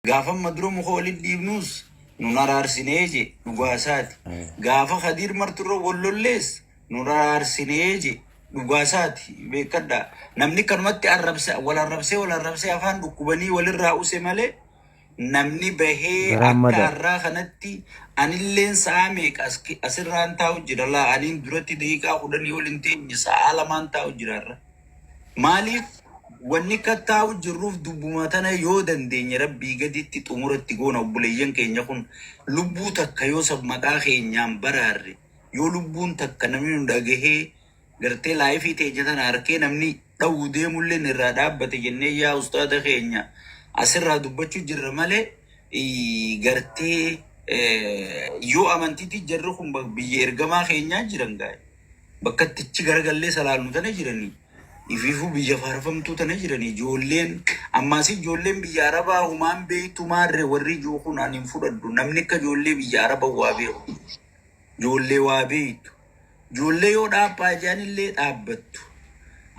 Gaafa maduro muka waliin dhiibnus nun araarsinee je dhugaasaati. Gaafa Khadiir marturra wallollees nun araarsinee je dhugaasaati. Beekadha namni kanumatti wal arrabsee afaan dhukkubanii walirraa use malee namni bahee akka har'aa kanatti anilleen sa'a meeqa asirraan taa'u jira laa aniin duratti daqiiqaa 10 ol hin teenye sa'a 2 taa'u jira irra. Maaliif wanni kattaa'u jirruuf dubbuma tana yoo dandeenye rabbii gaditti xumuratti goona obboleeyyan keenya kun lubbuu takka yoo sab maqaa keenyaan baraarre yoo lubbuun takka namni nu dhagahee gartee laayifii teenya tana harkee namni dhawuu deemullee irraa dhaabbate jennee yaa ustaada keenya asirraa dubbachuu jirra malee gartee yoo amantiitti jarri kun biyya ergamaa keenyaa jiran gaa'e bakka tichi garagallee salaalnu tana jiranii. Ifiifuu biyya faarfamtuu tana jiranii ijoolleen ammaas ijoolleen biyya Arabaa humaan beektu maarree warri ijoo kun ani hin fudhadhu namni akka ijoollee biyya Arabaa waa beeku ijoollee waa beektu ijoollee yoo dhaabbaa jaanillee dhaabbattu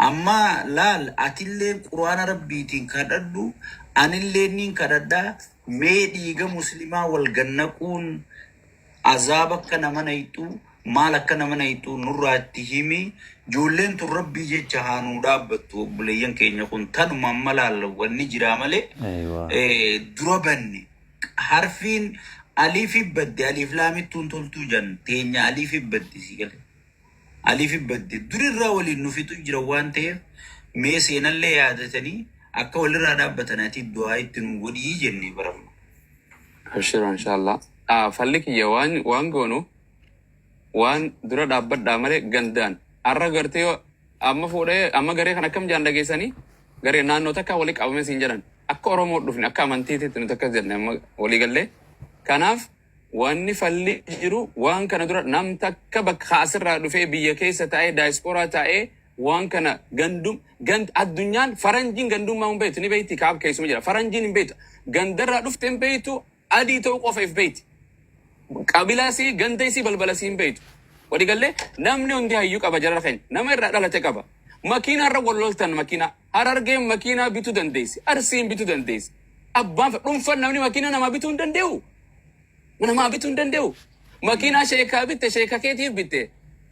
amma laal atillee quraana rabbiitiin kadhadhu anillee niin kadhadhaa mee dhiiga muslimaa wal gannaquun azaaba akka nama nayxuu maal akka nama nayxuu nurraatti himi ijoolleen tun rabbii jecha haanuu dhaabbattu obboleeyyan keenya kun tanuma amma laalla wanni jiraa malee dura banne harfiin aliif badde aliif laamittuun toltuu jan teenya aliif badde si gale aliif badde durirraa waliin nufitu jira waan ta'eef mee seenallee yaadatanii akka walirraa dhaabbatanaati du'aa itti nu godhii jennee baramna. Abshir inshallah. Falli kiyya waan goonu waan dura dhaabbadhaa malee gandaan. Arra gartee amma fuudhee amma garee kan akkam jaan dhageessanii garee naannoo takka walii qabame siin jedhan akka Oromoo dhufne akka amantiitti nuti akka jenne amma walii gallee kanaaf wanni falli jiru waan kana dura nam takka bakka asirraa dhufee biyya keessa taa'ee daayispooraa taa'ee waan kana addunyaan faranjiin gandummaa hin beektu ni beekti kaab keessuma jira faranjiin hin beektu gandarraa dhufte hin beektu adii ta'uu qofa if beekti qabilaasii gandaysii balbalasii hin beektu. Wadigalle namni hundi hayyuu qaba jara keenya nama irraa dhalate qaba makiina irra walloltan makiina harargeen makiina bituu dandeessi arsiin bituu dandeessi abbaan dhuunfaan namni makiina namaa bituu hin danda'u namaa bituu hin danda'u makiina sheekaa bitte sheeka keetiif bitte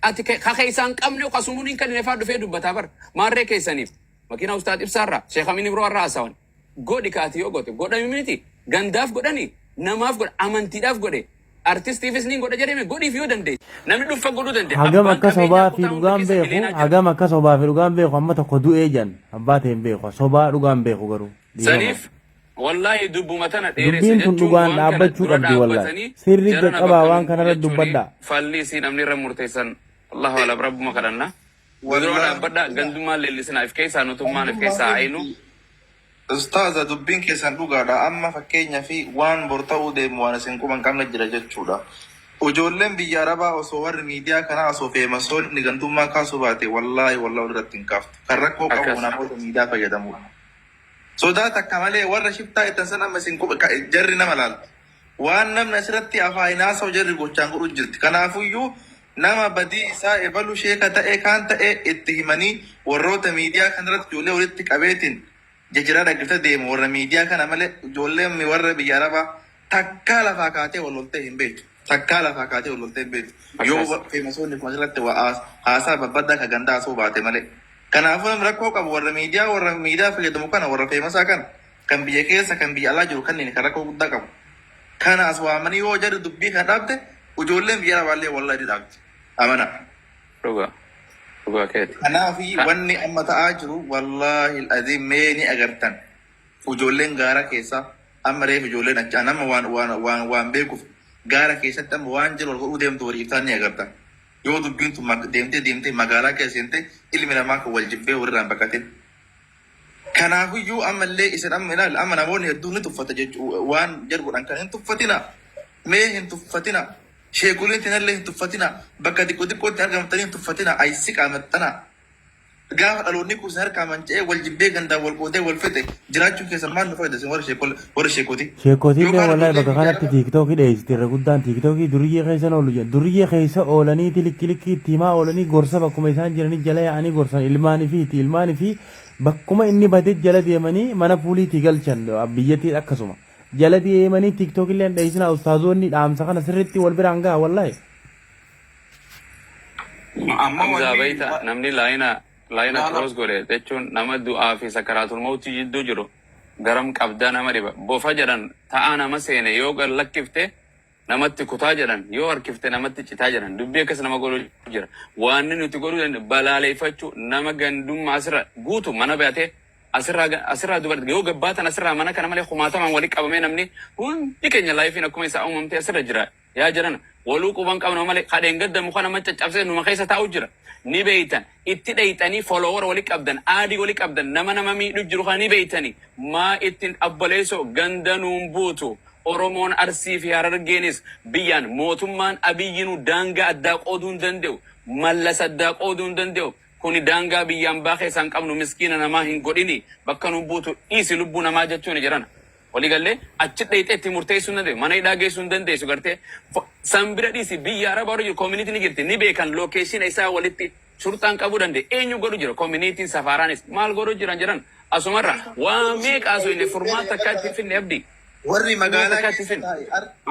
ati kakee isaan qabne qasumuun kan neefaa dhufee dubbataa bar maarree keessaniif makiina ustaad ibsaarraa sheekamiin biroo irraa haasawan godhi kaati yoo goote godhami miti gandaaf godhani namaaf godha amantiidhaaf godhe. Artistiifis niin godha jedhame godhiif yoo dandeessi namni dhuunfa godhuu dandeenya. Hagam akka sobaa fi dhugaan beeku hagam akka sobaa fi dhugaan beeku amma tokko du'ee jan abbaa ta'een beeku sobaa dhugaan beeku garuu. Saniif wallahi dubbuma tana dheeressa dubbiin tun dhugaan dhaabbachuu qabdi wallahi sirri qaqqabaa waan kanarra dubbadha. Falli isii namni irra murteessan Allahu ala rabbuma kadhanna. Waduroo dhaabbadha gandummaan leellisinaaf keessaa nutummaan of keessaa ayinu. Ustaaza dubbiin keessan dhugaadha amma fakkeenya fi waan bor ta'uu deemu waan isin quban qabna jira jechuudha. Ijoolleen biyya Arabaa osoo warri miidiyaa kanaa osoo feemasoonni gandummaa kaasuu baate wallaahi irratti hin kaaftu. Kan rakkoo qabu namoota miidiyaa fayyadamudha. Sodaa takka malee warra shiftaa ittan san amma isin jarri nama laaltu. Waan namni asirratti afaayinaasa jarri gochaan godhu jirti. Kanaafuyyuu nama badii isaa ebalu sheeka ta'e kaan ta'e itti himanii warroota miidiyaa kanarratti ijoollee walitti qabeetiin jajjiraa dhaggifta deemu warra miidiyaa kana malee ijoolleen warra biyya Arabaa takkaa lafaa kaatee wal loltee hin beektu. Takkaa lafaa kaatee wal loltee hin beektu. Yoo feemasoonni kun asirratti haasaa babbaddaa ka gandaa asoo baate malee. Kanaafuu namni rakkoo qabu warra miidiyaa fayyadamu kana warra feemasaa kana kan biyya keessa kan biyya alaa jiru kanneen kan rakkoo guddaa qabu. Kana as waamanii yoo jarri dubbii kan dhaabde ijoolleen biyya Arabaallee wallahi dhaabdi. Amana. Dhugaa. Kanaafi wanni amma ta'aa jiru wallahi al-azim mee ni agartan ijoolleen gaara keessa amma reef ijoolleen achaa nama waan beekuuf gaara keessatti amma waan jiru wal godhuu deemtu walii iftaan ni agartan yoo dubbiin tun deemtee magaalaa keessa seente ilmi namaa kan wal jibbee walirraan baqatin. Kanaafiyyuu ammallee isin amma namoonni hedduun ni tuffata jechuudha waan jarbuudhaan kan hin tuffatina mee hin tuffatina. Sheekuleen tinallee hin tuffatina bakka xiqqootti argamtanii hin tuffatina ayisi qaamaxxana gaafa dhaloonni kun harkaa manca'ee wal jibbee gandaan wal qoodee wal fixe jiraachuun keessan maal nu fayyada warra sheekootii. Sheekootiin wallahi bakka kanatti tiiktookii dheessite irra guddaan tiiktookii duriyyee keessa oolu jedhu duriyyee keessa oolanii tilikkilikki itti himaa oolanii gorsa bakkuma isaan jiranii jala yaa'anii gorsan ilmaanii fi bakkuma inni badee jala deemanii mana puuliitii galchan biyyattii akkasuma. jala deemanii tiktok illee dheeysinaa ustaazoonni dhaamsa kana sirriitti wal biraan ga'a wallahi. Amma Hamza wanni beeyta namni laayina cross godhe jechuun nama du'aa fi sakaraatul mawtii jidduu jiru garam qabdaa nama dhiba. Bofa jedhan ta'aa nama seene yoo gar lakkifte namatti kutaa jedhan yoo harkifte namatti citaa jedhan dubbii akkas nama godhu jira. Waan nuti godhuu dandeenyu balaaleeffachuu nama gandummaa asirra guutu mana baatee asirraa dubartii yoo gabbaatan asirraa mana kana malee kumaatamaan walitti qabamee namni hundi keenya laayifiin akkuma isaa uumamtee asirra jira yaa jiran waluu quban qabna malee kadheen gaddamu kana macaccabsee numa keessa taa'u jira. Ni beeytan itti dheeytanii follower walitti qabdan aadii walitti qabdan nama miidhu jiru kan ni beeytanii maa ittiin abbaleessoo ganda nuun buutu. Oromoon Arsii fi Harargeenis biyyaan mootummaan Abiyyinuu daangaa addaa qooduu hin danda'u. Mallas addaa qooduu hin danda'u. Kuni daangaa biyyaan baakee isaan qabnu miskiina namaa hin godhini. Bakka nu buutu dhiisi lubbuu namaa jechuun jiran. Waliigallee achi dheeyxee itti murteessuu hin danda'u. Mana hidhaa geessuu hin dandeessu gartee. San bira dhiisi biyya Arabaa warra jiru koominiti ni jirti. Ni beekan lookeeshina isaa walitti shurxaan qabuu danda'e. Eenyu godhu jira koominitiin safaaraanis maal godhu jiran asumarra waa meeqaasu inni furmaata akka itti finne abdii. warri magaalaa keessa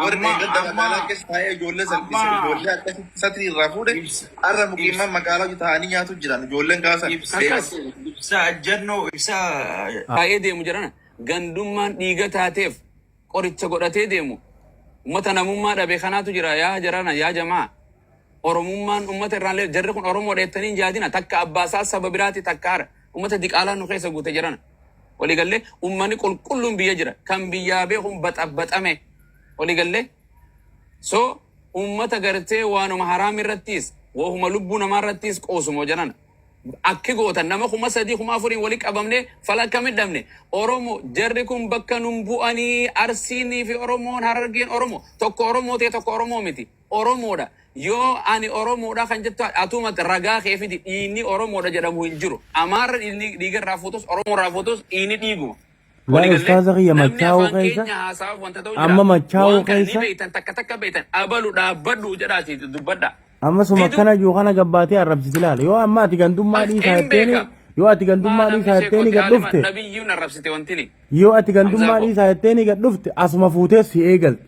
warri gadda magaalaa keessa taa'ee ijoollee salphise ijoollee akkasitti satrii irraa fuudhe har'a mukiimman magaalaa taa'anii nyaatu jiran ijoolleen kaasan ibsa ajjannoo ibsa taa'ee deemu jirana gandummaan dhiiga taateef qoricha godhatee deemu ummata namummaa dhabe kanaatu jira yaa jarana yaa jamaa oromummaan ummata irraallee jarri kun oromoo dheettanii hin jaadina takka abbaasaa saba biraati takka hara ummata diqaalaa nu keessa guute jirana waliigallee ummani qulqulluun biyya jira kan biyyaa beekuun baxabaxame waliigallee so ummata gartee waanuma haraam irrattis wahuma lubbuu namaa irrattis qoosumoo jaran akki gootan nama kuma sadii kuma afuriin wali qabamne falakka midhamne oromo jarri kun bakka nun bu'anii arsiinii fi oromoon harargeen oromo tokko oromoo ta'e tokko oromoo miti oromoodha yoo ani oromoodha kan jettu atumat ragaa keefiti dhiinni oromoodha jedhamu hin jiru amaarra dhiiga irraa fuutus oromoo irraa fuutus dhiinni dhiiguma Wala ustaaza kiyya machaa'uu keessa amma machaa'uu keessa beeytan takka beeytan abalu dhaabbadhu jedhaati dubbadha amma suma kana yoo kana gabbaatee arrabsiti ilaala yoo amma ati gandummaa dhiisaa jetteeni yoo ati gandummaa dhiisaa jetteeni gad dhufte nabiyyuun arrabsite wantini yoo ati gandummaa dhiisaa jetteeni gad dhufte asuma fuutee si eegalte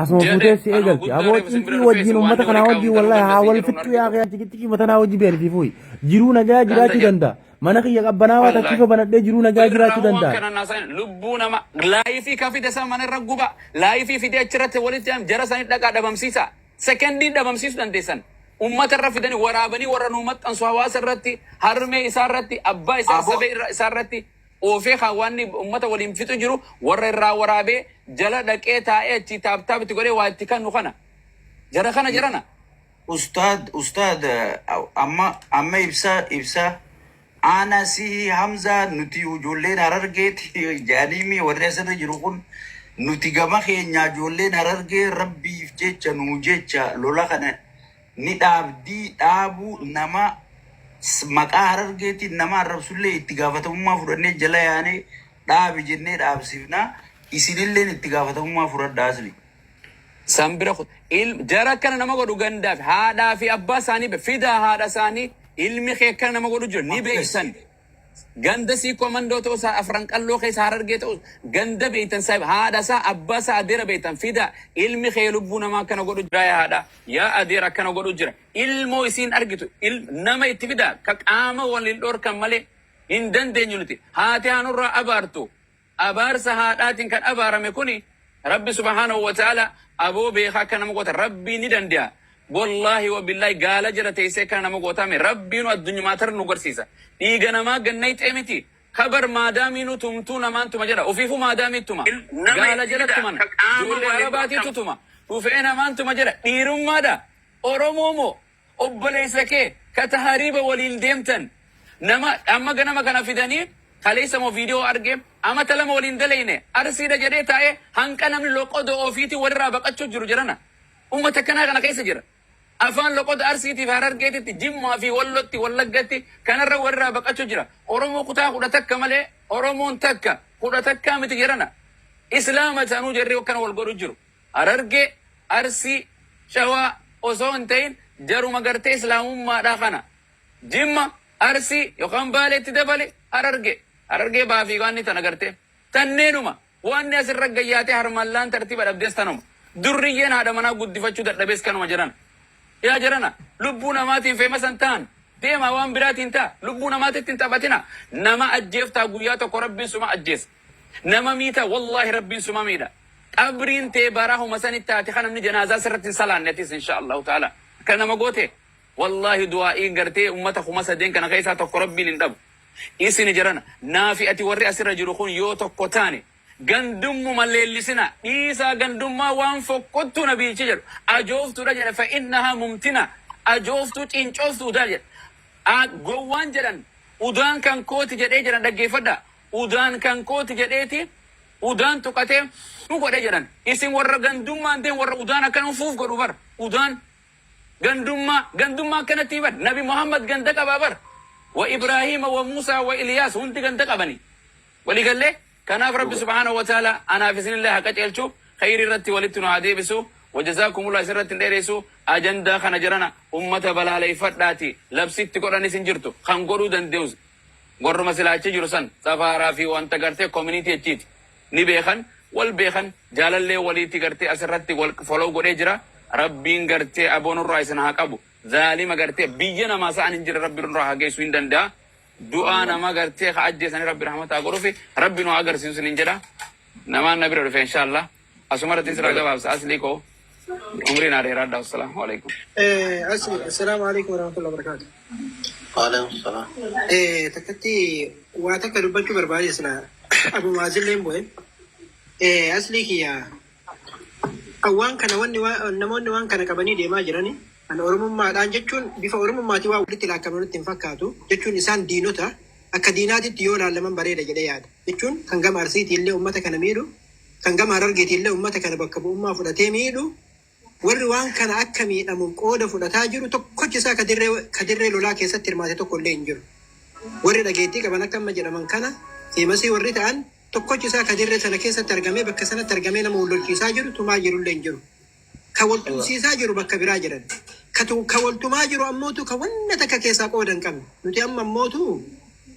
asuma fuutee si eegalte aboo cinkii wajjin ummata kanaa wajjin wallahi haa wal fixxu yaa qiyaa tikitiki matanaa wajji beelfi fuuyi jiruu nagaa jiraachuu danda'a mana kiyya qabbanaa waa takkifa banadhee jiruu nagaa jiraachuu danda'a lubbuu nama laayifii kan fide san mana irra guba laayifii fide achirratti walitti jara sanii dhaqaa dhabamsiisa sekendii dhabamsiisuu dandeessan ummata irra fidanii waraabanii warra nu maxxansu hawaasa irratti harmee isaa irratti abbaa isaa sabee isaa irratti oofee hawaanni ummata waliin fixu jiru warra irraa waraabee jala dhaqee taa'ee achi taaptaapti godhee waa itti kannu kana jara kana jarana. Ustaad amma ibsa ana si Hamza nuti ijoolleen Harargeeti jaanimi warri asirra jiru kun nuti gama keenya ijoolleen Harargee rabbiif jecha nuu jecha lola kana ni dhaabuu nama maqaa Harargeetiin nama arrabsullee itti gaafatamummaa fudhannee jala yaanee dhaabi jennee dhaabsifna isinilleen itti gaafatamummaa fudhadhaa asli. Sambira jara kana nama godhu gandaaf haadhaa fi abbaa isaanii fidaa haadha isaanii ilmi kee kana nama godhu jiru ni beeysan. Ganda si komandoo ta'uu isaa afran qalloo keessa Harargee ta'uu ganda beeytan saayib haadha isaa abbaa isaa adeera beeytan fida ilmi kee lubbuu namaa akkana godhu jira yaa haadha yaa adeera akkana godhu jira ilmoo isiin argitu nama itti fida ka qaama waliin dhorkan malee hin dandeenyu nuti haati haanurraa abaartu abaarsa haadhaatiin kan abaarame kuni rabbi subhaanahu wa ta'ala aboo beekaa akka nama goota rabbii ni danda'a. Wallahi wa billahi gaala jira teessee kana nama gootame rabbiinu addunyaa tar nu garsiisa dhiiga namaa gannay xeemiti kabar maadaamiinu tumtuu namaan tuma jedha ofiifu maadaamiittuma gaala jira tuman ijoollee arabaatiitu tuma dhufee namaan tuma jedha dhiirummaadha oromoomoo obboleessa kee ka tahariiba waliin deemtan nama amma ganama kana fidanii kaleessa moo viidiyoo argee amata lama waliin dalayne arsiidha jedhee taa'ee hanqa namni loqodoo ofiitii walirraa baqachuu jiru jirana ummata kanaa kana keessa jira. Afaan loqoda arsiitiif Harargeetitti jimmaa fi wallotti wallaggatti kanarra warraa baqachuu jira. Oromoo kutaa kudha takka malee Oromoon takka kudha takkaa miti jirana. Islaama isaanuu jarri akkana wal godhu jiru. Harargee arsii shawaa osoo hin ta'in jaruma gartee islaamummaadhaa kana. Jimma arsii yookaan baaleetti dabale Harargee baafii waan ni tana gartee. Tanneenuma وأني أسر رجياتي هرمالان ترتيب الأبديستانم دريين هذا منا قد دفتشوا دبس كانوا مجران يا جرانا لبونا ماتين في مسنتان ديما وان برات انتا لبونا ماتت انتا باتنا نما أجيف تاقوياتا قربين سما أجيس نما ميتا والله ربين سما ميدا أبرين تباراه مسان التاتي خانا من جنازة سرت سلان نتيس إن شاء الله تعالى كان ما قوتي والله دعائي قرتي أمتك ومسا دين كان غيسا تقربين اندب إيسي جرانا نافئة ورئة سر جروخون يوتو قطاني gandummu malleellisina dhiisaa gandummaa waan fokkottu nabiichi jedhu ajooftuudha jedha fa innaha mumtina ajooftuu ciincooftuudha jedha gowwaan jedhan udaan kan kooti jedhee jedhan dhaggeeffadha udaan kan kooti jedheeti udaan tuqatee nu godhe jedhan isin warra gandummaan teen warra udaan akkan ufuuf godhu bar udaan gandummaa akkanatti bar nabi muhammad ganda qabaa bar wa ibrahima wa musa wa ilyaas hundi ganda qabani waliigallee كناف رب سبحانه وتعالى أنا في سن الله كتلشوا خير الرت ولتنا عادي بسو وجزاكم الله سرت ديرسو أجندا خنجرنا أمة بلا لي فتاتي لبست قراني سنجرتو خنقولو دندوز قرر مسلا تجرسن سفارا في وانت قرتي كوميونيتي تيت نبيخن والبيخن جال اللي وليتي قرتي أسرت فولو قريجرا ربين قرتي أبون الرئيس نهاقبو ظالم قرتي بيجنا ما سأن انجر ربي الرحا قيسوين دندا دعاء نما قرتي خاجي سن ربي رحمته اغرفي ربي نو اگر سن انجدا نما نبي رفع ان شاء الله اسمر تسرا جواب اصليكو عمرنا ريراد السلام عليكم السلام عليكم ورحمه الله وبركاته وعليكم السلام تكتي واتك ربك برباري سنا ابو مازن لمبوي اصليك يا اوان كان وني وان كان كبني دي ما جراني أنا أورمummaadhaan jechuun bifa ormummaatii waa walitti laakkamanitti hin fakkaatu jechuun isaan diinota akka diinaatitti yoo ilaalaman bareeda jedhee yaada jechuun kan gama arsiitii illee ummata kana miidhu kan gama harargeetii illee ummata kana bakka bu'ummaa fudhatee miidhu warri waan kana akka miidhamuun qooda fudhataa jiru tokkochi isaa kadirree lolaa keessatti hirmaate tokko illee hin jiru warri dhageettii qaban akka amma jedhaman kana feemasii warri ta'an tokkochi isaa kadirree sana keessatti argamee bakka sanatti argamee nama wallolchiisaa jiru tumaa jiru illee hin jiru kawaltumsiisaa jiru bakka biraa jedhan kawaltumaa jiru ammootu ka wanna takka keessaa qoodan qabne nuti amma ammootu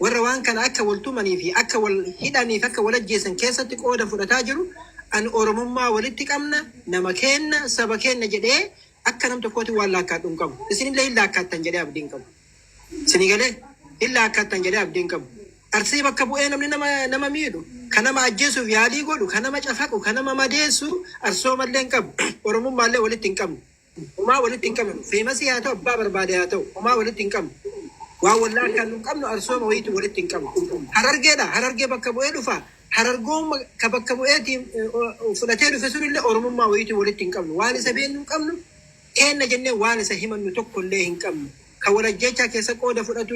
warra waan kana akka waltumanii fi akka wal hidhaniif akka wal ajjeesan keessatti qooda fudhataa jiru an oromummaa walitti qabna nama kenna saba kenna jedhee akka nam tokkooti waan laakkaadhu hin qabu isinillee hin laakkaattan jedhee abdiin qabu isinii galee hin laakkaattan jedhee abdiin qabu arsii bakka bu'ee namni nama miidhu kan nama ajjeesuuf yaalii godhu kan nama cafaqu kan nama madeessu arsoo mallee hin qabu oromummaallee walitti hin qabnu umaa walitti hin qabnu feemasii haa ta'u abbaa barbaade haa ta'u umaa walitti hin qabnu waa wallaa kan hin qabnu arsooma wayiitu walitti hin qabnu harargeedha harargee bakka bu'ee dhufa harargooma ka bakka bu'eetiin fudhatee dhufe sunillee oromummaa wayiitu walitti hin qabnu waan isa beeknu hin qabnu keenna jennee waan isa himannu tokkollee hin qabnu ka walajjechaa keessa qooda fudhatu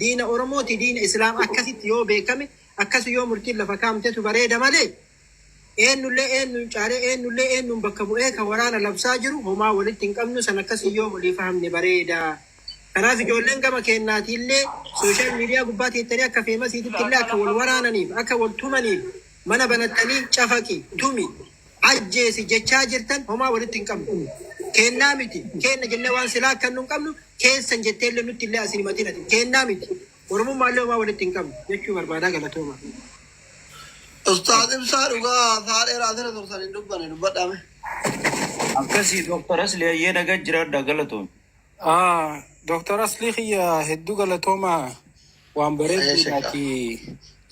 diina oromooti diina islaam akkasitti yoo beekame akkasi yoo murtiin lafa kaamtetu bareeda malee eenyullee eenyuun bakka bu'ee kan waraana labsaa jiru homaa walitti hin qabnu san akkasi yoo walii fahamne bareeda kanaaf ijoolleen gama keennaatiillee sooshaal miidiyaa gubbaa teettanii akka feemasiititti illee akka wal waraananiif akka wal tumaniif mana banattanii cafaqi tumi ajjeesi jechaa jirtan homaa walitti hin qabnu kennaa miti kenna jennee waan silaa akka nu hin qabnu keessan jetteellee nutti illee asin himatinati kennaa miti oromummaallee homaa walitti hin qabnu jechuu barbaadaa galatooma. Ustaad ibsaa dhugaa faadhee raasira tursan hin dubbanne dubbadhame. akkasii doktor asli ayyee nagaa jiraadha galatoon دكتور أصلي هي هدو غلطوما وان بريد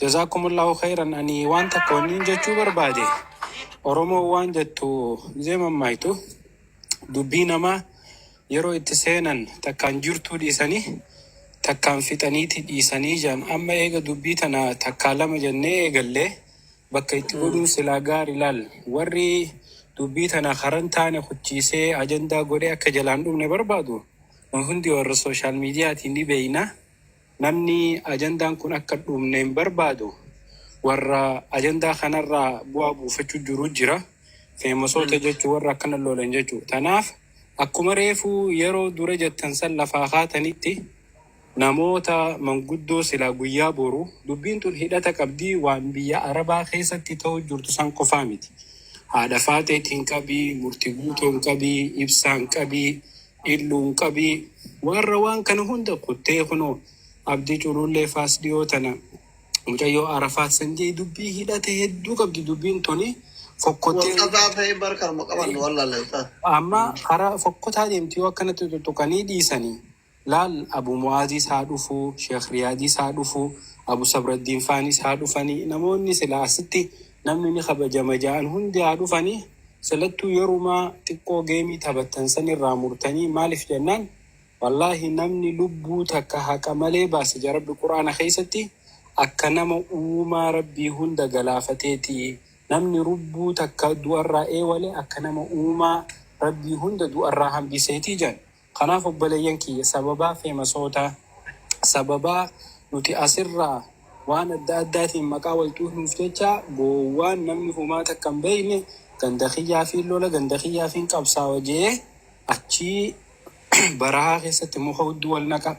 جزاكم الله خيرا أني وان تكونين جتشو بربادي أرومو وان جتو زي ما مايتو دبينا ما يرو اتسينا تكان جرتو ديساني تكان فتانيتي ديساني جان أما إيغا دبيتنا تكالما جنة إيغا اللي بكا يتقودو سلاغار لال وري دبيتنا خرنتاني خدشيسي أجندا غوري أكا جلاندو من بربادو hundi warra social mediaatiin ni beeyna namni ajandaan kun akka dhumne hin barbaadu warra ajandaa kanarraa bu'aa buufachuu jiru jira feemasoota jechuu warra akkana loolan jechuu tanaaf akkuma reefuu yeroo dura jettan san lafaa kaatanitti namoota manguddoo silaa guyyaa boru dubbiin tun hidhata qabdii waan biyya arabaa keessatti ta'uu jirtu san qofaa miti haadha faateetiin qabii murtii guutoon qabii ibsaan qabii illuun qabii warra waan kana hunda kuttee kunoo abdii culullee faas dhiyootana mucayyoo Arafaat Sanjee dubbii hidhate hedduu qabdi dubbiin tuni fokkottee Walqaxaa ta'ee barkar maqaban wallaale Ustaaz. amma karaa fokkotaa deemtii yoo akkanatti tuttuqanii dhiisanii laal Abu Mu'aaziis haa dhufuu, Sheekh Riyaadiis haa dhufuu, Abu Sabraddiin Faanis haa dhufanii namoonni sila asitti namni ni kabajama ja'an hundi haa dhufanii salattuu yerumaa xiqqoo geemii taphattan san irraa murtanii maaliif jennaan wallahi namni lubbuu takka haqa malee baase jarabbi quraana keessatti akka nama uumaa rabbii hunda galaafateeti namni lubbuu takka du'arraa eewale akka nama uumaa rabbii hunda du'arraa hambiseetii jan kanaaf obboleeyyan kiyya sababaa feemasoota sababaa nuti asirraa waan adda addaatiin maqaa walxuunuuf jecha goowwaan namni humaa takka hin beekne ganda kiyyaa fi lola ganda kiyyaa fi qabsaawa jee achii barahaa keessatti muka hudduu wal naqa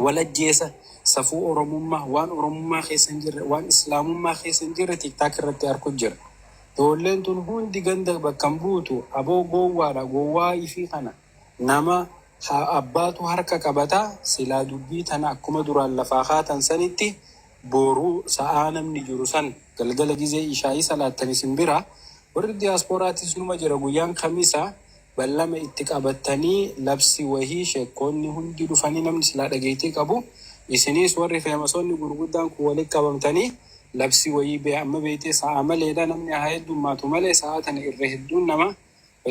wal ajjeesa safuu oromummaa waan oromummaa keessa hin jirre waan islaamummaa keessa hin jirre tiktaak irratti argu jira. Ijoolleen tun hundi ganda bakka hin buutu aboo goowwaadha goowwaa ifii kana nama abbaatu harka qabataa silaa dubbii tana akkuma duraan lafaa kaatan sanitti boruu sa'aa namni jiru san galgala gizee ishaa'ii salaattanii simbira warri diyaasporaatis numa jira guyyaan kamisaa ballama itti qabatanii labsi wahii sheekkoonni hundi dhufanii namni silaa dhageetii qabu isinis warri feemasoonni gurguddaan kun walitti qabamtanii labsi wahii bee amma beetee sa'a maleedha namni haa heddummaatu malee sa'a tana irra hedduun nama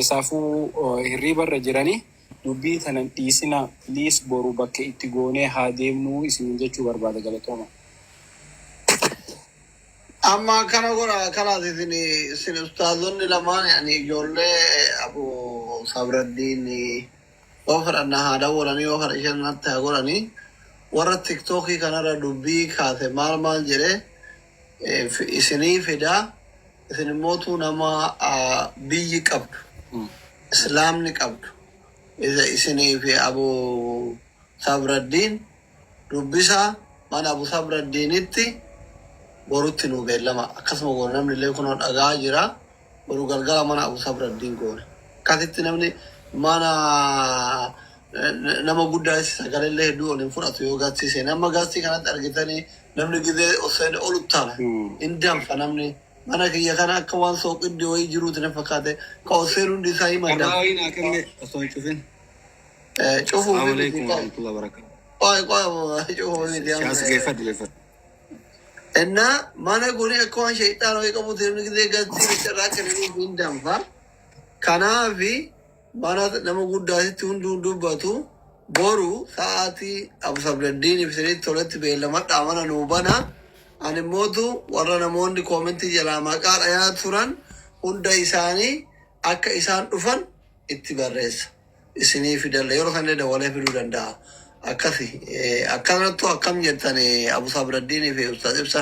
isaafuu hirriibarra jiranii dubbii tanan dhiisina liis boru bakka itti goonee haa deemnuu isin jechuu barbaada galatooma. Amma kana godha kanaatiin isin ustaazonni lamaan yani ijoollee Abu Sabraddiin yoo fedhanna haa dawwalanii yoo fedha isheen natti haa godhanii warra tiktookii kanarra dubbii kaase maal jedhee isinii fidaa isin immootu nama biyyi qabdu islaamni qabdu isinii fi Abu Sabraddiin dubbisaa mana Abu Sabraddiinitti borutti nu beellama akkasuma goone namni illee kunoo dhagaa jira boru galgala mana Abu Sabraddiin goone akkasitti namni mana nama guddaa sagalee hedduu waliin fudhatu yoo gaazisiise nama gaazii kanatti argitanii namni gizee osoo olu taana hin danfa namni mana kiyya kana akka waan sooqiddi wayii jiruuti na fakkaate ka oseen hundi isaa hima cufu እና ማነ ጎኔ እኮን ሸይጣን ወይ ቀቡት የምግዜ ገጽ ይተራከ ነው እንደምፋ ካናቪ ማናት ለመጉዳት ሁንዱ ባቱ ቦሩ ሰዓቲ አቡ ሰብረዲን ይፍሰሪ ቶለት በለማት አማና ነው ባና አንሞቱ ወራና ሞንዲ ኮሜንት ጀላማ ቃል አያት ሱራን ሁንዳ ኢሳኒ አከ ኢሳን ዱፈን ኢትበረስ እስኒ ፊደል የሮ ከነ ደወለ ፊዱ ደንዳ አከፊ አካናቱ አካም ጀተኔ አቡ ሰብረዲን ይፈ ኡስታዝ ኢብሳ